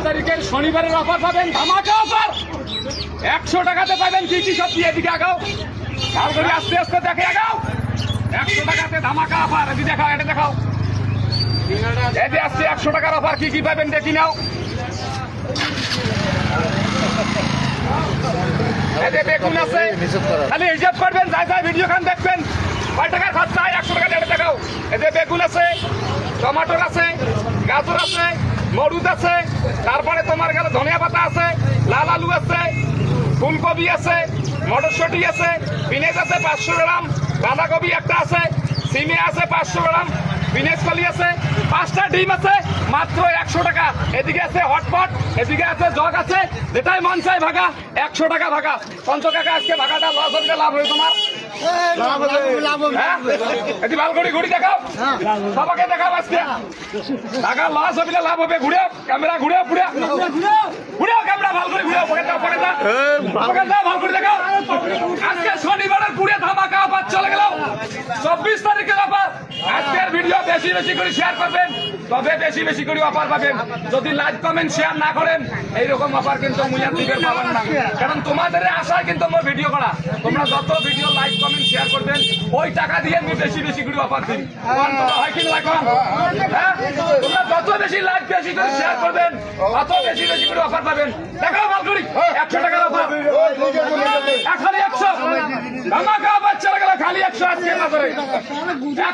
তারিখের শনিবারের অফার পাবেন, ধামাকা অফার 100 টাকাতে পাবেন। কি কি সবজি এদিকে আগাও, ভালো করে আস্তে আস্তে দেখে আগাও। 100 টাকাতে ধামাকা অফার, এদিকে দেখাও, এটা দেখাও। এই যে আসছে 100 টাকার অফার, কি কি পাবেন দেখি নাও। এই যে বেগুন আছে, খালি হিসাব করবেন, যাই যাই ভিডিও খান দেখবেন কয় টাকা খরচা, 100 টাকা এটা দেখাও। এই যে বেগুন আছে, টমাটোর আছে, গাজর আছে, মরুদ আছে, তারপরে তোমার গেল ধনিয়া পাতা আছে, লাল আলু আছে, ফুলকপি আছে, মটরশুঁটি আছে, পিনেজ আছে 500 গ্রাম, বাঁধাকপি একটা আছে, সিমে আছে 500 গ্রাম, পিনেজ কলি আছে, 5টা ডিম আছে মাত্র 100 টাকা। এদিকে আছে হটপট, এদিকে আছে জগ আছে, যেটাই মন চাই ভাগা 100 টাকা ভাগা। পঞ্চ টাকা আজকে ভাগাটা লস হবে, লাভ হবে তোমার। ভালো করে ঘুরি দেখাও, সবাইকে দেখাও আজকে টাকা লস হবে লাভ হবে। ঘুরে ক্যামেরা ঘুরে ঘুরে ঘুরেও ক্যামেরা ভালো করে ঘুরেও পকেট দাও, পকেট দাও, ভালো করে দেখাও। আজকে শনিবারের পুরে ধামাকা অফার চলে গেল, 24 তারিখের অফার। আজকের ভিডিও বেশি বেশি করে শেয়ার করবেন, তবে বেশি বেশি করে অফার পাবেন। যদি লাইক কমেন্ট শেয়ার না করেন এইরকম অফার কিন্তু মুইয়ার দিবেন পাবেন না, কারণ তোমাদের আশায় কিন্তু আমার ভিডিও করা। তোমরা যত ভিডিও লাইক কমেন্ট শেয়ার করবেন ওই টাকা দিয়ে আমি বেশি বেশি করে অফার দিই। হয় কি লাইক, হ্যাঁ? তোমরা যত বেশি লাইক বেশি করে শেয়ার করবেন তত বেশি বেশি করে অফার পাবেন। দেখো ভালো করি 100 টাকার অফার, খালি 100 ধামাকা অফার চলে গেল, খালি 100 আজকে না করে 100